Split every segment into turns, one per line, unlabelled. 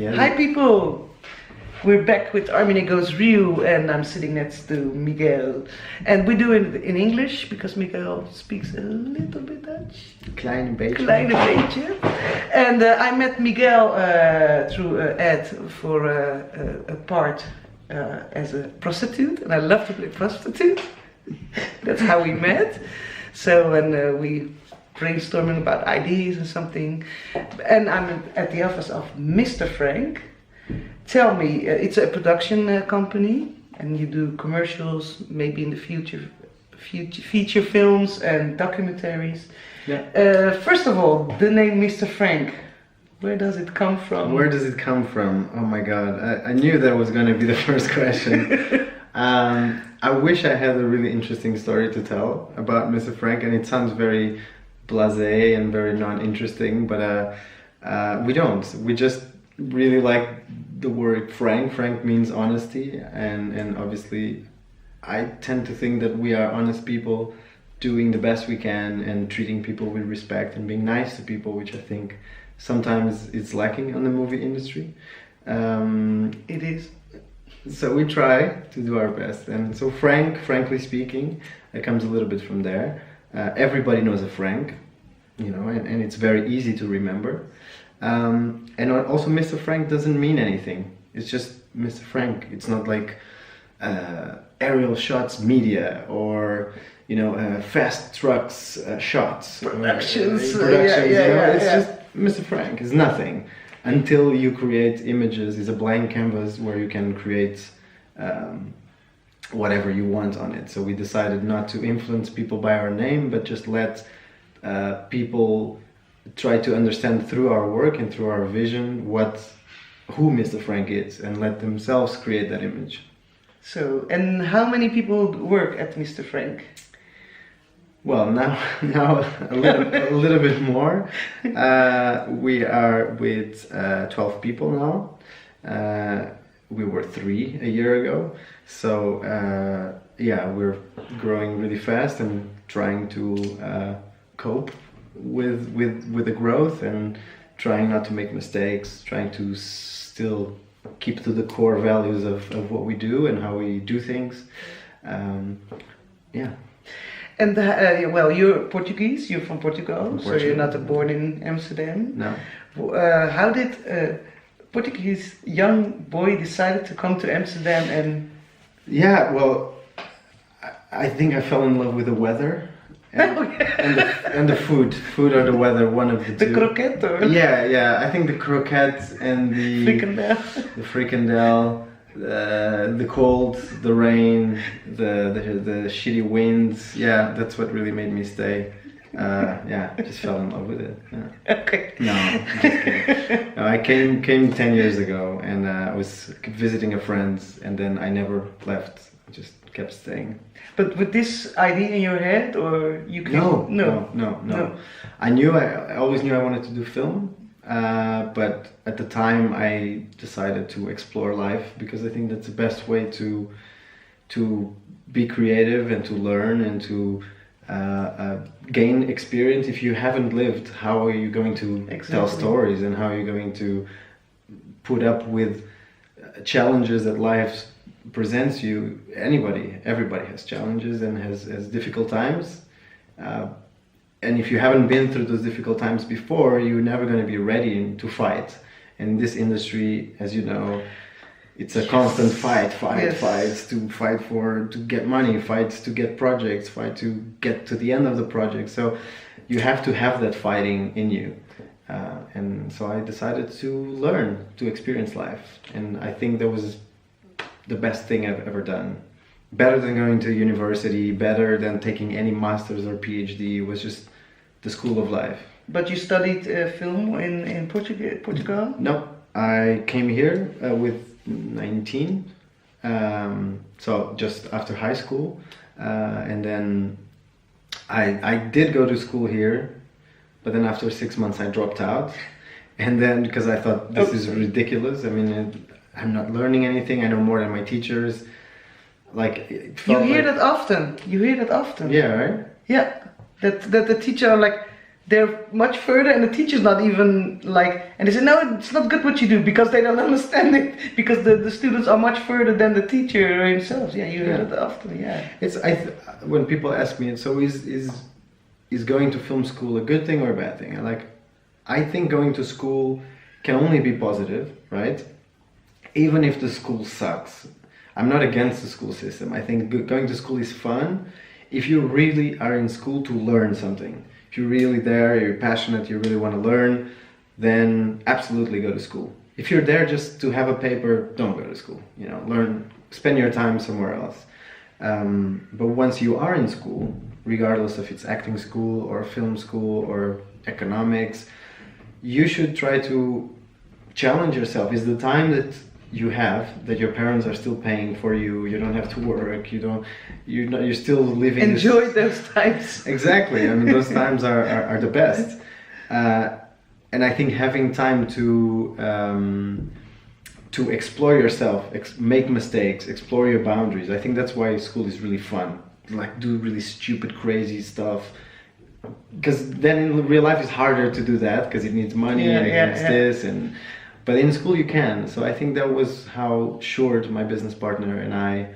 Miguel.
Hi people! We're back with Armine Goes Real and I'm sitting next to Miguel. And we do it in English because Miguel speaks a little bit Dutch.
Kleine beetje.
Kleine beetje. And I met Miguel through an ad for a part as a prostitute. And I love to play prostitute. That's how we met. So, and we brainstorming about ideas and something. And I'm at the office of Mr. Frank. Tell me, it's a production company and you do commercials, maybe in the future feature films and documentaries.
Yeah.
First of all, the name Mr. Frank, where does it come from?
Where does it come from? Oh my god, I knew that was going to be the first question. I wish I had a really interesting story to tell about Mr. Frank, and it sounds very blasé and very non-interesting, but we don't. We just really like the word frank. Frank means honesty, and obviously I tend to think that we are honest people doing the best we can and treating people with respect and being nice to people, which I think sometimes it's lacking on the movie industry.
It is.
So we try to do our best, and so Frank, frankly speaking, it comes a little bit from there. Everybody knows a Frank, you know, and it's very easy to remember. And also Mr. Frank doesn't mean anything. It's just Mr. Frank. It's not like aerial shots media or, you know, fast trucks shots.
Productions.
It's just Mr. Frank. It's nothing until you create images. It's a blank canvas where you can create whatever you want on it. So we decided not to influence people by our name, but just let people try to understand through our work and through our vision who Mr. Frank is, and let themselves create that image.
So, and how many people work at Mr. Frank?
Well, now a little bit more. We are with 12 people now. We were 3 a year ago. So yeah, we're growing really fast and trying to cope with the growth and trying not to make mistakes, trying to still keep to the core values of what we do and how we do things. Yeah.
And well, you're Portuguese, you're from Portugal, so you're not born in Amsterdam.
No.
How did a Portuguese young boy decided to come to Amsterdam and...
Yeah, well, I think I fell in love with the weather. And the food or the weather, one of the two.
The croquette? Or?
Yeah, I think the croquette and the
frikandel,
the cold, the rain, the shitty winds. Yeah, that's what really made me stay. Yeah, I just fell in love with it. Yeah.
Okay.
No, I'm just kidding. No, I came 10 years ago, and I was visiting a friend, and then I never left. I just kept staying.
But with this idea in your head, or you came?
No. I always knew I wanted to do film, but at the time I decided to explore life, because I think that's the best way to be creative and to learn and to gain experience. If you haven't lived, how are you going to tell stories, and how are you going to put up with challenges that life presents you? Everybody has challenges and has difficult times, and if you haven't been through those difficult times before, you're never going to be ready to fight. And in this industry, as you know, it's a constant fights to get money, fights to get projects, fight to get to the end of the project. So you have to have that fighting in you, and so I decided to learn, to experience life, and I think that was the best thing I've ever done. Better than going to university, better than taking any masters or PhD. It was just the school of life.
But you studied film in Portugal?
No, I came here with 19, so just after high school, and then I did go to school here, but then after 6 months I dropped out, and then because I thought this is ridiculous. I mean, I'm not learning anything. I know more than my teachers. Like, it felt
you hear that often. You hear that often.
Yeah, right?
Yeah, that the teacher are like, they're much further, and the teacher's not even like, and they say, no, it's not good what you do, because they don't understand it, because the students are much further than the teacher himself. Yeah, you heard it often. Yeah,
when people ask me, so is going to film school a good thing or a bad thing? I think going to school can only be positive, right? Even if the school sucks. I'm not against the school system. I think going to school is fun if you really are in school to learn something. If you're really there, you're passionate, you really want to learn, then absolutely go to school. If you're there just to have a paper, don't go to school. You know, learn, spend your time somewhere else. But once you are in school, regardless if it's acting school or film school or economics, you should try to challenge yourself. Is the time that you have, that your parents are still paying for you, you don't have to work, you're still living.
Enjoy those times.
Exactly. I mean, those times are the best. And I think having time to explore yourself, make mistakes, explore your boundaries. I think that's why school is really fun. Like, do really stupid, crazy stuff. Because then in real life it's harder to do that, because it needs money, this, but in school you can. So I think that was how Short, my business partner, and I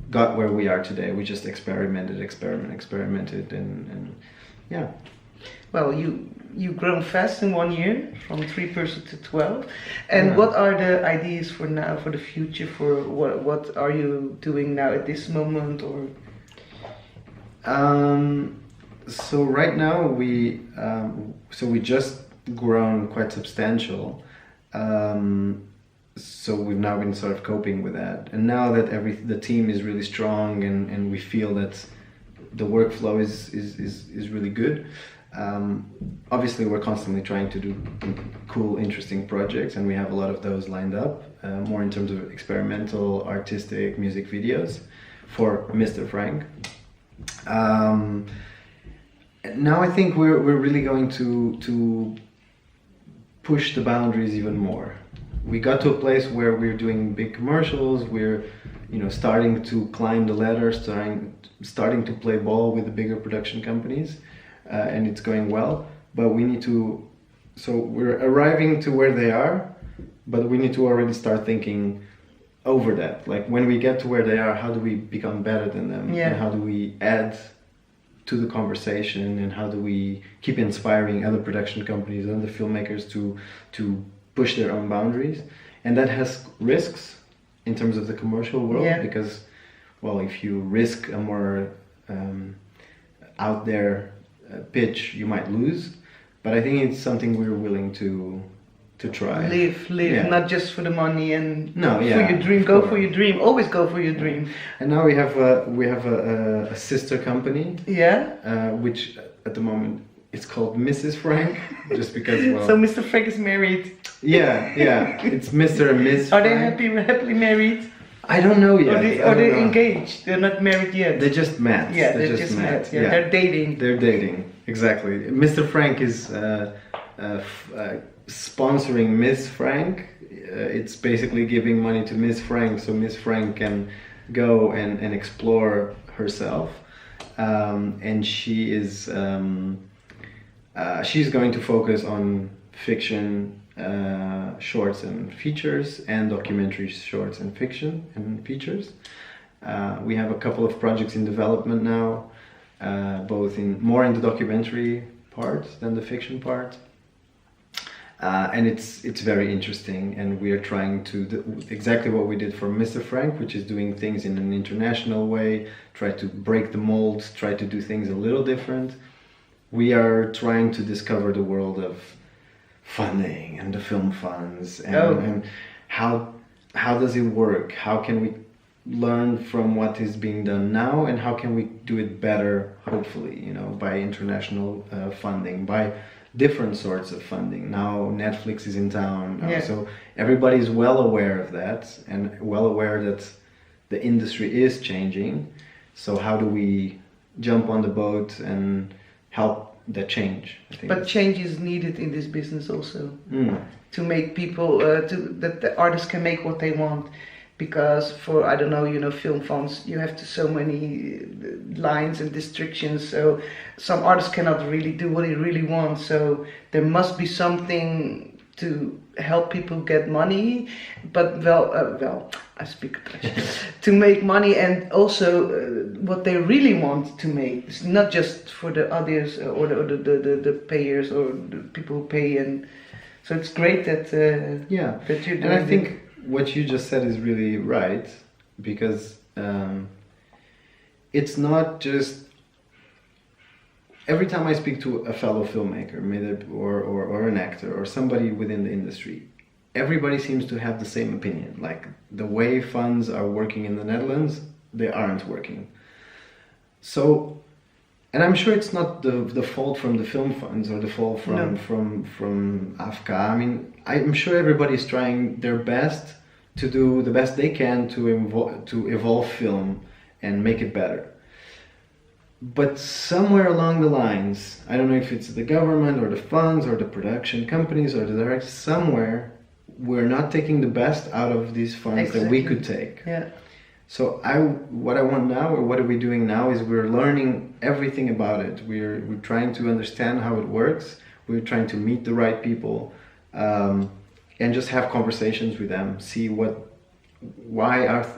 got where we are today. We just experimented, and yeah.
Well, you've grown fast in 1 year, from 3 person to 12. And what are the ideas for now, for the future? For what are you doing now at this moment, or?
So right now we just grown quite substantial. So we've now been sort of coping with that, and now that the team is really strong, and we feel that the workflow is really good. Obviously we're constantly trying to do cool, interesting projects, and we have a lot of those lined up, more in terms of experimental, artistic music videos for Mr. Frank. Now I think we're really going to push the boundaries even more. We got to a place where we're doing big commercials, we're starting to climb the ladder, starting to play ball with the bigger production companies, and it's going well, but we need to, so we're arriving to where they are, but we need to already start thinking over that. Like, when we get to where they are, how do we become better than them?
Yeah.
And how do we add to the conversation, and how do we keep inspiring other production companies and other filmmakers to push their own boundaries? And that has risks in terms of the commercial world, because, well, if you risk a more out there pitch, you might lose. But I think it's something we're willing to try.
Live, not just for the money and
for
your dream. Go for your dream. Always go for your dream.
And now we have a sister company.
Yeah.
Which at the moment it's called Mrs. Frank, just because. Well,
so Mr. Frank is married.
Yeah. It's Mr. and Ms.
Are
Frank.
they happily married?
I don't know yet.
Are they engaged? They're not married yet.
They just met.
Yeah, they just met. Yeah, they're dating.
They're dating, exactly. Mr. Frank is sponsoring Miss Frank. It's basically giving money to Miss Frank, so Miss Frank can go and explore herself. And she is she's going to focus on fiction, shorts and features, and documentary shorts and fiction and features. We have a couple of projects in development now, both more in the documentary part than the fiction part. And it's very interesting, and we are trying to do exactly what we did for Mr. Frank, which is doing things in an international way, try to break the mold, try to do things a little different. We are trying to discover the world of funding and the film funds, and how does it work? How can we learn from what is being done now, and how can we do it better, hopefully, by international funding, by different sorts of funding. Now Netflix is in town, so everybody is well aware of that, and well aware that the industry is changing. So how do we jump on the boat and help that change? I think.
But change is needed in this business also, to make people, that the artists can make what they want. because for I don't know, film fonts, you have to so many lines and restrictions, so some artists cannot really do what they really want, so there must be something to help people get money, but well, I speak Dutch, to make money, and also what they really want to make. It's not just for the audience or the payers or the people who pay, and so it's great that that you're doing.
And I think what you just said is really right, because it's not just. Every time I speak to a fellow filmmaker, or an actor, or somebody within the industry, everybody seems to have the same opinion. Like, the way funds are working in the Netherlands, they aren't working. So, and I'm sure it's not the fault from the film funds or the fault from AFK. I mean, I'm sure everybody's trying their best to do the best they can to evolve film and make it better. But somewhere along the lines, I don't know if it's the government or the funds or the production companies or the directors, somewhere we're not taking the best out of these funds that we could take.
Yeah.
So what I want now, or what are we doing now, is we're learning everything about it. We're trying to understand how it works. We're trying to meet the right people, and just have conversations with them. See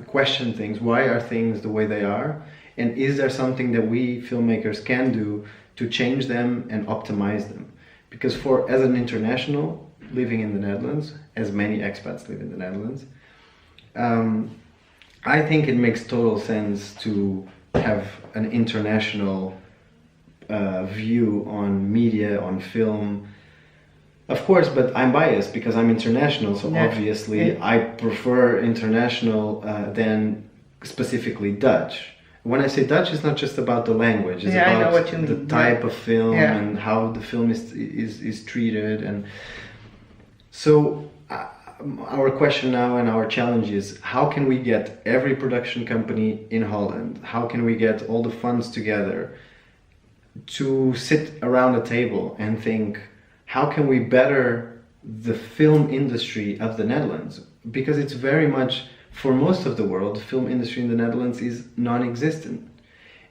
question things. Why are things the way they are? And is there something that we filmmakers can do to change them and optimize them? Because as an international living in the Netherlands, as many expats live in the Netherlands, I think it makes total sense to have an international view on media, on film. Of course, but I'm biased because I'm international, so obviously I prefer international than specifically Dutch. When I say Dutch, it's not just about the language. It's about the type of film and how the film is treated. And so our question now and our challenge is, how can we get every production company in Holland, how can we get all the funds together to sit around a table and think, how can we better the film industry of the Netherlands? Because it's very much, for most of the world, the film industry in the Netherlands is non-existent.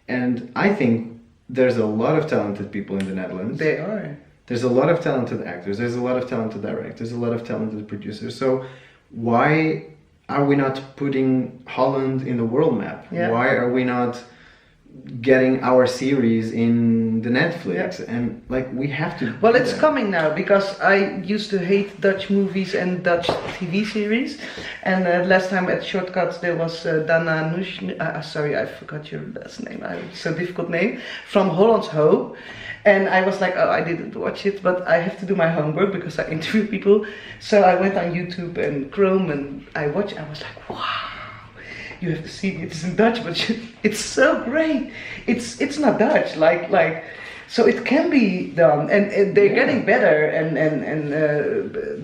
And I think there's a lot of talented people in the Netherlands.
They are.
There's a lot of talented actors, there's a lot of talented directors, there's a lot of talented producers. So why are we not putting Holland in the world map?
Yeah.
Why are we not getting our series in the Netflix? And like, we have to.
Well, it's coming now, because I used to hate Dutch movies and Dutch TV series, and last time at Shortcuts there was Dana Nush, sorry, I forgot your last name, it's a difficult name, from Hollands Ho, and I was like, oh, I didn't watch it, but I have to do my homework because I interview people, so I went on YouTube and Chrome and I watched. I was like, wow. You have to see it. It's in Dutch, but it's so great. It's not Dutch, like so it can be done, and they're getting better, and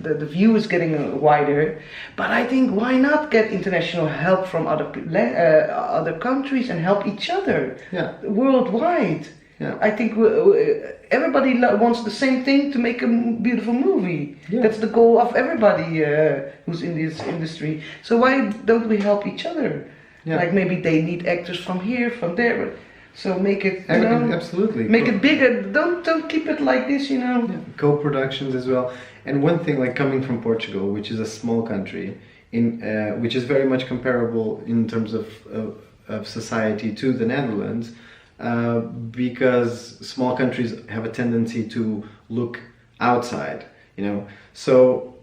the view is getting wider. But I think, why not get international help from other countries and help each other worldwide?
Yeah.
I think everybody wants the same thing, to make a beautiful movie. Yeah. That's the goal of everybody who's in this industry. So why don't we help each other? Yeah. Like, maybe they need actors from here, from there. So make it,
absolutely.
Make it bigger. Don't keep it like this,
Yeah. Co-productions as well. And one thing, like, coming from Portugal, which is a small country, which is very much comparable in terms of society to the Netherlands. Because small countries have a tendency to look outside, So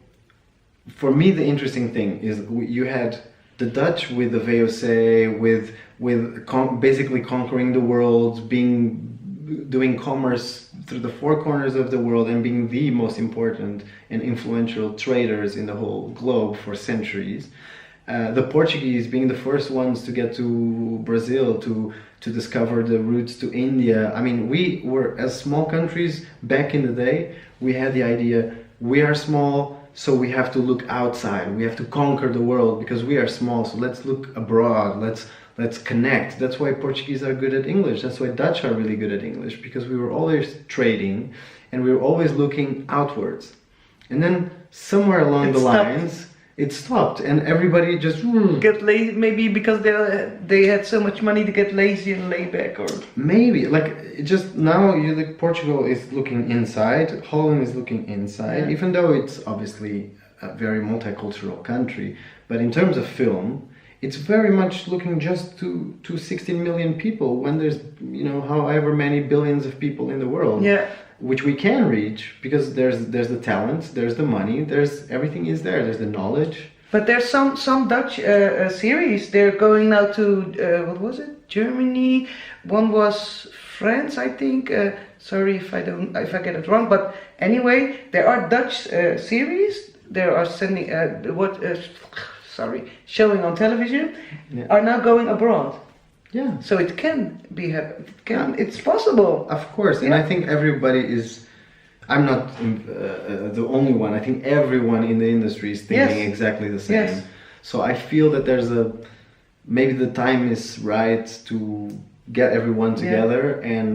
for me, the interesting thing is you had the Dutch with the VOC, with basically conquering the world, doing commerce through the four corners of the world, and being the most important and influential traders in the whole globe for centuries. The Portuguese being the first ones to get to Brazil, to discover the routes to India. I mean, we were, as small countries back in the day, we had the idea, we are small, so we have to look outside. We have to conquer the world because we are small, so let's look abroad, let's connect. That's why Portuguese are good at English. That's why Dutch are really good at English, because we were always trading and we were always looking outwards. And then somewhere along the lines, it stopped, and everybody just
get lazy, maybe because they had so much money to get lazy and lay back, or
maybe like it just now you like Portugal is looking inside, Holland is looking inside,
Yeah.
even though it's obviously a very multicultural country, but in terms of film, it's very much looking just to 16 million people when there's, you know, however many billions of people in the world.
yeah.
Which we can reach because there's the talent, there's the money, there's everything is there, there's the knowledge.
But there's some Dutch series. They're going now to what was it? Germany. One was France, I think. Sorry if I get it wrong. But anyway, there are Dutch series. They are sending showing on television.
Yeah.
Are now going abroad.
Yeah.
So it can be it's possible.
Of course, and
Yeah.
I think everybody is. I'm not the only one. I think everyone in the industry is thinking
Yes.
exactly the same.
Yes.
So I feel that maybe the time is right to get everyone together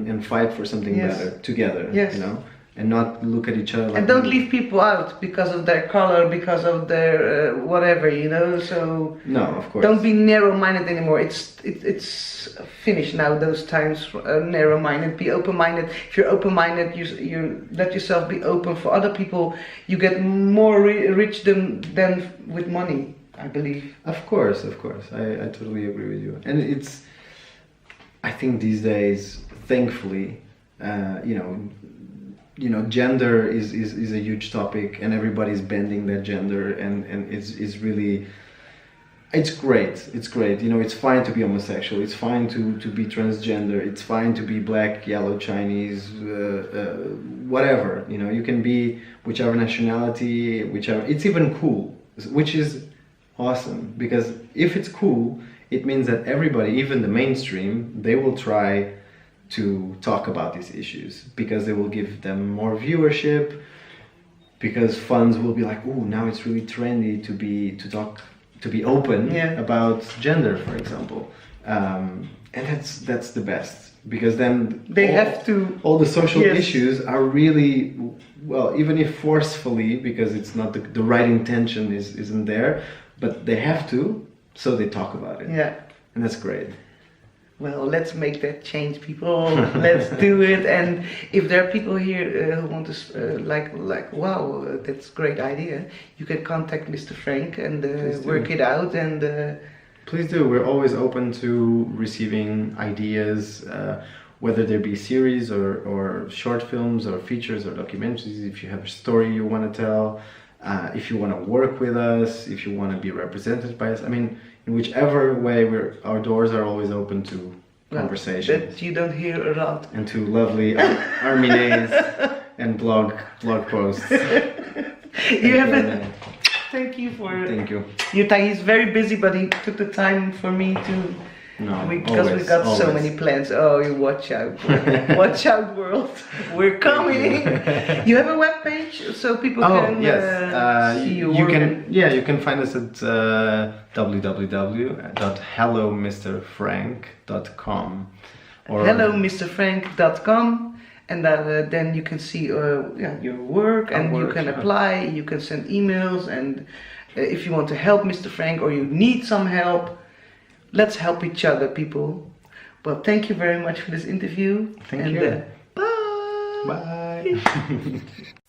and fight for something
Yes.
better together.
Yes.
You know, and not look at each other. Like,
And don't leave people out because of their color, because of their whatever, you know. So
No, of course.
don't be narrow-minded anymore. It's finished now. Those times narrow-minded. Be open-minded. If you're open-minded, you let yourself be open for other people. You get more rich than with money, I believe.
Of course. I totally agree with you. And I think these days, thankfully, gender is a huge topic, and everybody's bending their gender, and it's really, it's great. You know, it's fine to be homosexual, it's fine to be transgender, it's fine to be black, yellow, Chinese, whatever. You know, you can be whichever nationality, it's even cool, which is awesome, because if it's cool, it means that everybody, even the mainstream, they will try to talk about these issues because they will give them more viewership, because funds will be like, oh, now it's really trendy to be open
Yeah.
about gender, for example, and that's the best, because then
They have to.
all the social
Yes.
issues are really, well, even if forcefully, because it's not the right intention isn't there, but they have to, so they talk about it.
Yeah.
And that's great.
Well, let's make that change, people. Let's do it. And if there are people here who want to, wow, that's a great idea, you can contact Mr. Frank and
Please do.
work it out. And
Please do. We're always open to receiving ideas, whether there be series or short films or features or documentaries. If you have a story you want to tell, if you want to work with us, if you want to be represented by us. I mean, in whichever way, our doors are always open to conversation.
that you don't hear a lot.
And to lovely Arminays and blog posts.
You have it. Thank you for.
Thank you.
He's very busy, but he took the time for me to.
No,
Because we got so
always.
many plans. Oh, you watch out. Watch out, world. We're coming. You have a webpage so people can see your
you
work.
you can find us at www.hellomrfrank.com or
HelloMrFrank.com, and then you can see your work, and you can apply. You can send emails, and if you want to help Mr. Frank or you need some help, let's help each other, people. Well, thank you very much for this interview.
Thank you.
Bye.
Bye.